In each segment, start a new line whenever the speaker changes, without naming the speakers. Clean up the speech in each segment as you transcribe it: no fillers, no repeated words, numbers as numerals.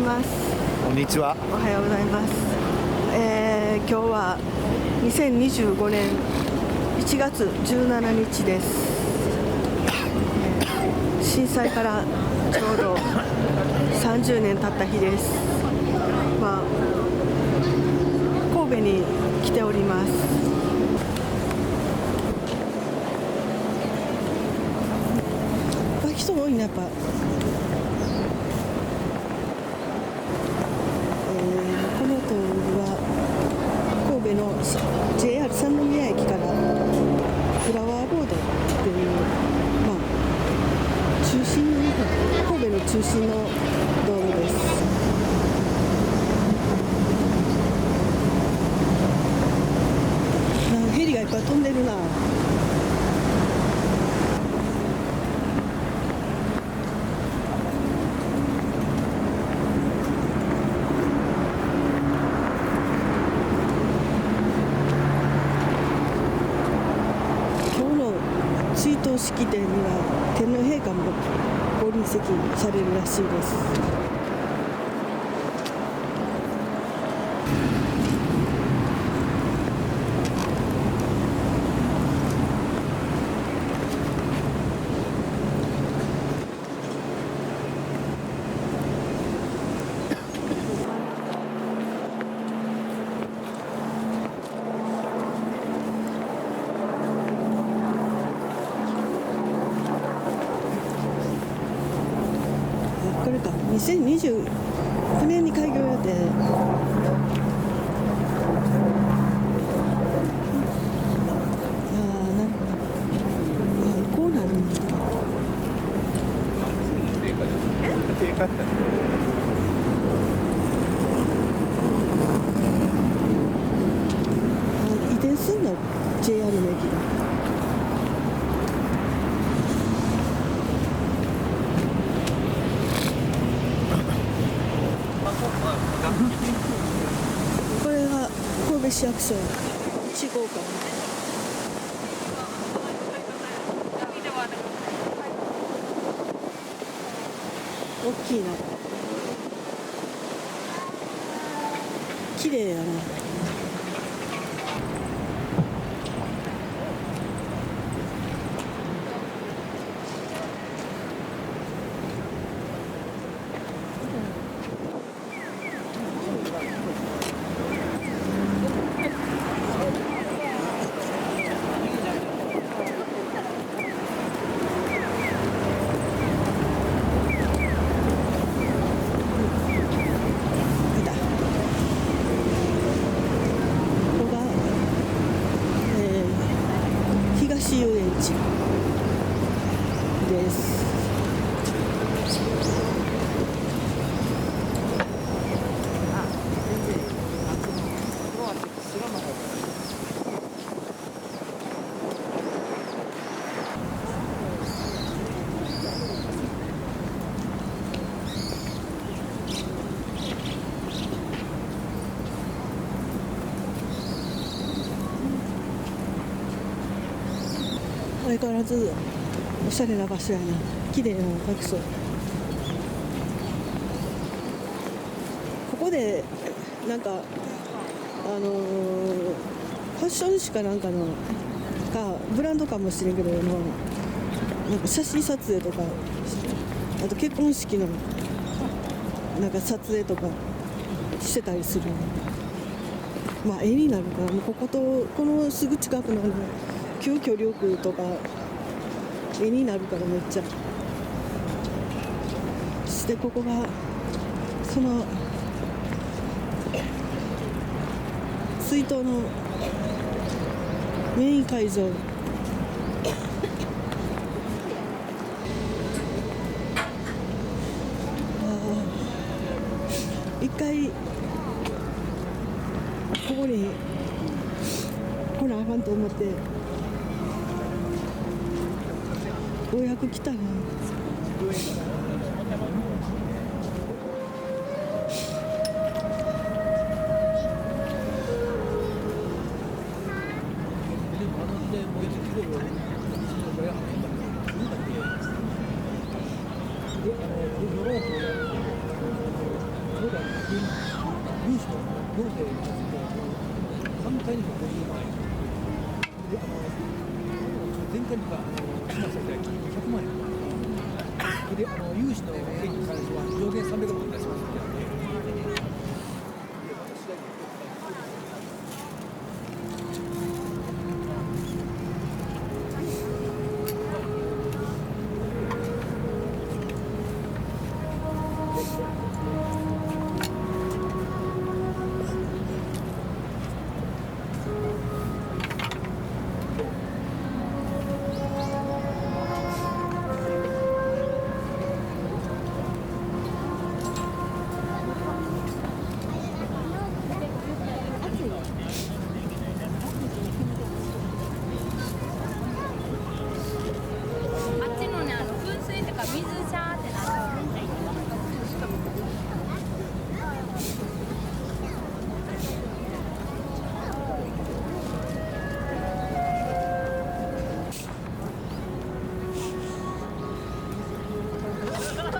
ます。
こんにちは。
おはようございます。今日は2025年1月17日です。震災からちょうど30年経った日です。神戸に来ております。人多いな、やっぱ。この後は神戸の JR 三宮駅からフラワーロードっていう、神戸の中心の道路です。ヘリがいっぱい飛んでるな。追悼式典には天皇陛下もご臨席されるらしいです。これか、2029年に開業予定。なるほど。こうなるんだ。移転すんの JR の駅が。これが神戸市役所1号館。大きいな。綺麗やな。東遊園地です。相変わらずおしゃれな場所やな。綺麗な学校。ここでなんかファッション誌かなんかのブランドかもしれんけどなんか写真撮影とか、あと結婚式のなんか撮影とかしてたりする。絵になるから、もうこことこのすぐ近くの旧居緑とか絵になるから、めっちゃ。そしてここがその追悼のメイン会場。一回ここに来なあかんと思ってようやく来たな。
日本で3回にも50万円で、前回にしました時は100万円で、融資の権に関しては上限300万円出しますので。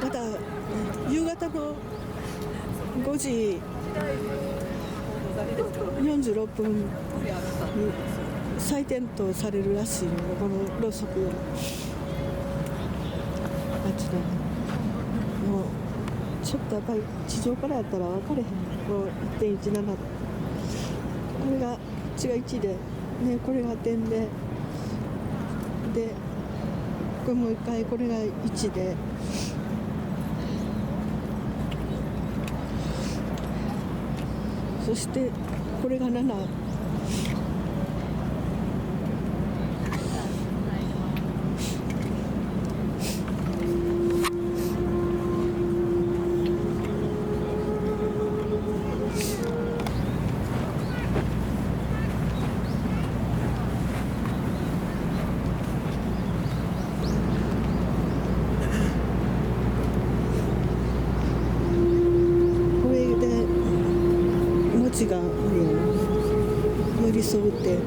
また夕方の5時46分に再点灯されるらしいよ、このろうそくが。あっちだね。もうちょっとやっぱり地上からやったら分かれへん。こう 1.17 で、これがこっちが1で、ね、これが点で、これもう一回これが1で。そしてこれが7。これで文字が寄り添うて。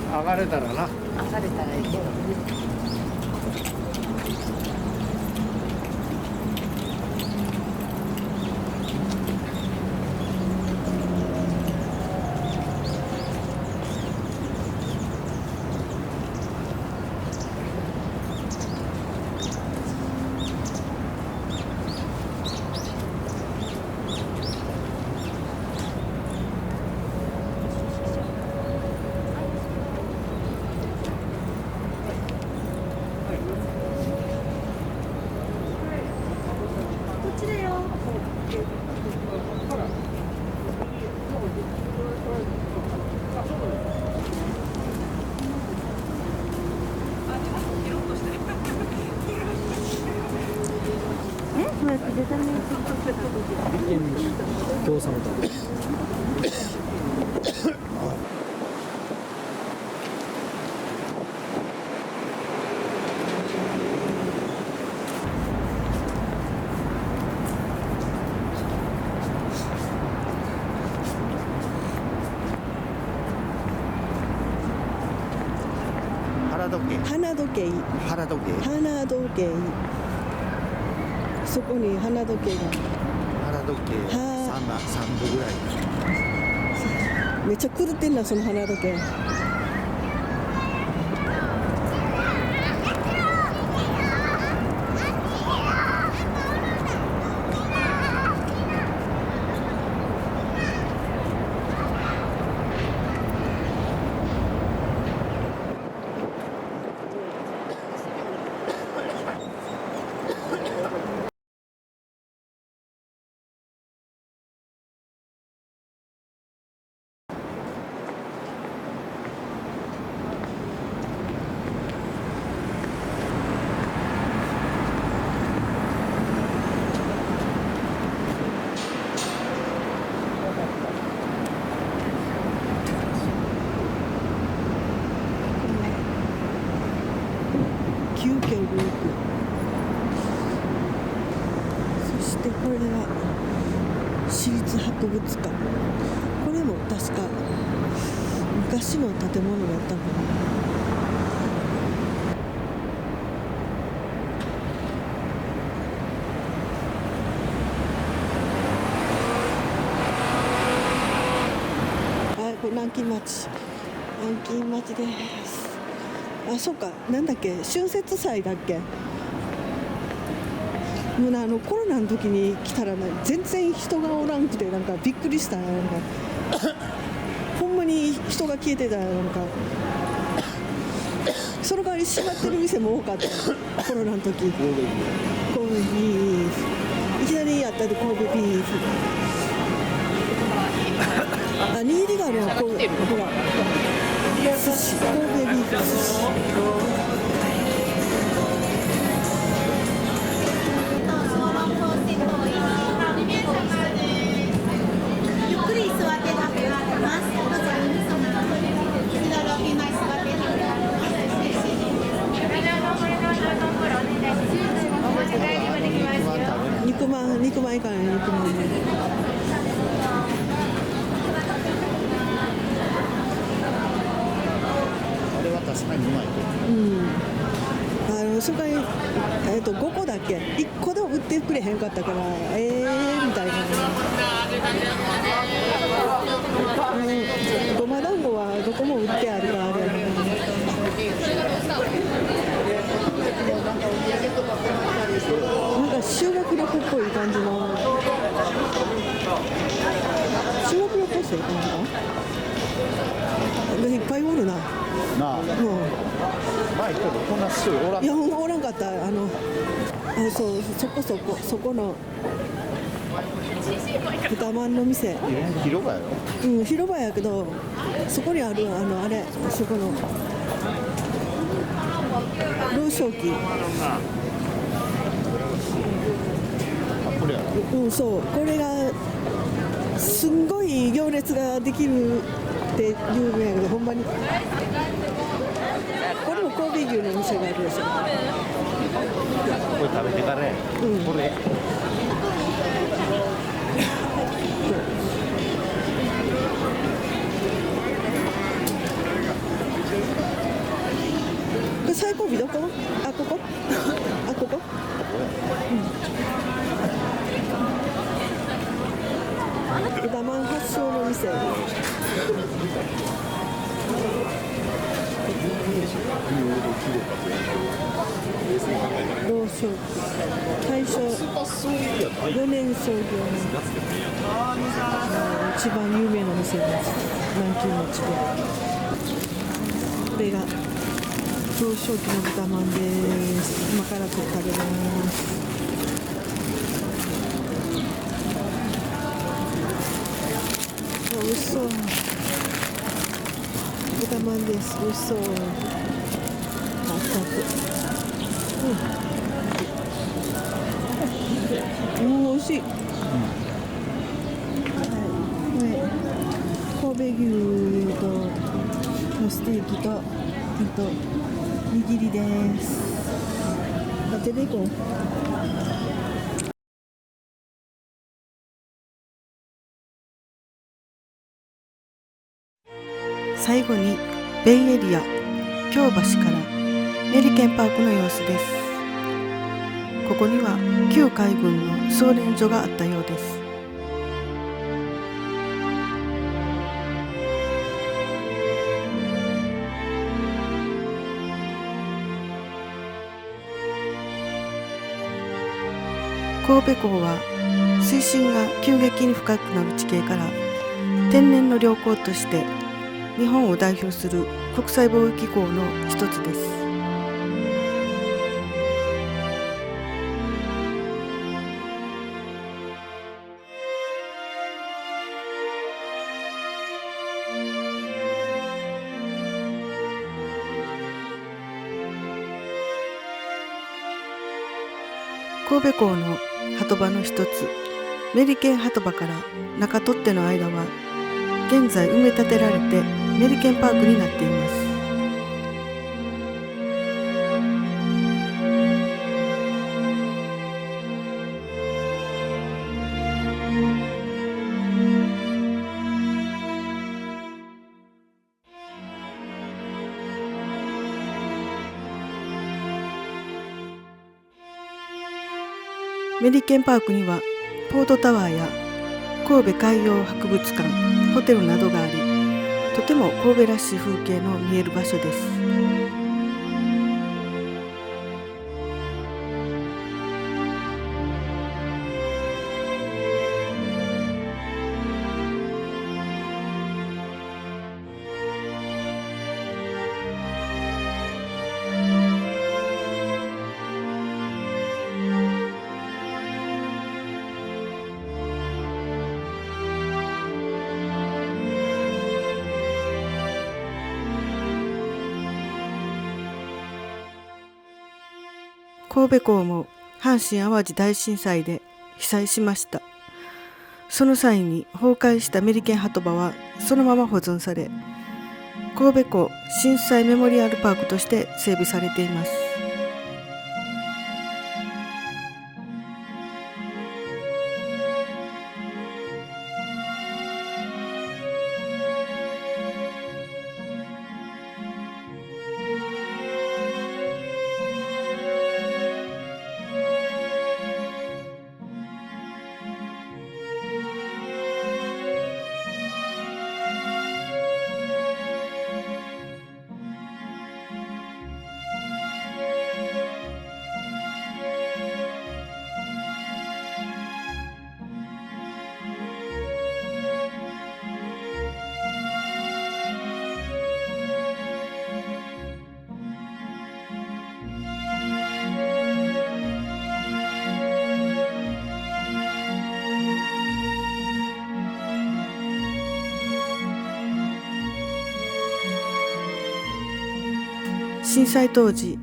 上がれたらな。
上がれたらいいけどね。
立憲民主共産党。
花時計。
花時計。
花時計。
花時計。そこに花時計が。
花時計。3度ぐらい。
めっちゃ狂ってんな、その花時計。急遽ループ、そしてこれは市立博物館、これも確か昔の建物だったかな。これ南京町です。あ、そうか、なんだっけ、春節祭だっけ。もうな、コロナの時に来たら全然人がおらんくて、なんかびっくりした。なんかほんまに人が消えてた。なんかその代わり閉まってる店も多かった。コロナの時。神戸ビーフ、いきなりやったで神戸ビーフ。あ、新入りがあるわ、ほら、寿司、神戸ビーフ寿司。
ゆっくり座って食べられます。どうぞ一度ロビー前座って食べられます。
肉まんいかない、肉まんね。
確かにうまい。
それから5個だっけ、1個でも売ってくれへんかったから、みたいな。ごま団子はどこも売ってあるからあれやね。なんか修学旅行っぽい感じの。修学旅行生かなんかいっぱいおるな。
なあ、前行ったとこんな人おらん。
いや、おらんかった。そこの豚まんの店。
広場やろ。
広場やけど、そこにあるあれ、そこの老少期。
これやろ。
そう、これがすんごい行列ができるって有名やけど、ほんまに。これも神戸牛の店があるでしょ。
これ食べてからや。これ。
最後尾どこ？あ、ここ？あ、ここ？豚まん発祥の店。老少大正4年創業の一番有名な店です。南京町で。これが老少期の豚まんです。今から食べます。美味しそう。豚まんです。美味しそう。熱々。美味しい。神戸牛とステーキと握りです。手でいこう。最後にベイエリア京橋からメリケンパークの様子です。ここには旧海軍の操練所があったようです。神戸港は水深が急激に深くなる地形から天然の良港として日本を代表する国際貿易港の一つです。神戸港の波止場の一つメリケン波止場から中取手の間は現在埋め立てられてメリケンパークになっています。メリケンパークにはポートタワーや神戸海洋博物館、ホテルなどがあり、とても神戸らしい風景の見える場所です。神戸港も阪神・淡路大震災で被災しました。その際に崩壊したメリケン波止場はそのまま保存され、神戸港震災メモリアルパークとして整備されています。震災当時、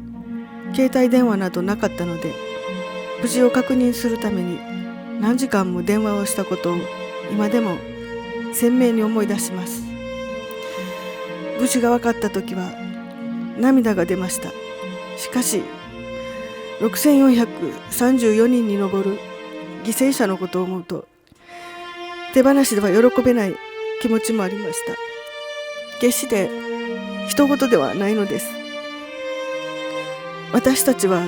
携帯電話などなかったので、無事を確認するために何時間も電話をしたことを今でも鮮明に思い出します。無事が分かった時は涙が出ました。しかし6434人に上る犠牲者のことを思うと、手放しでは喜べない気持ちもありました。決して人事ではないのです。私たちは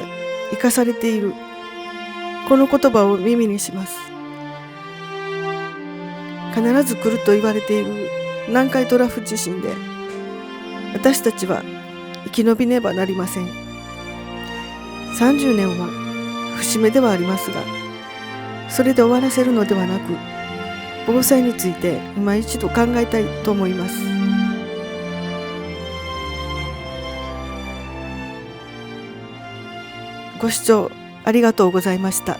生かされている。この言葉を耳にします。必ず来ると言われている南海トラフ地震で、私たちは生き延びねばなりません。30年は節目ではありますが、それで終わらせるのではなく、防災について今一度考えたいと思います。ご視聴ありがとうございました。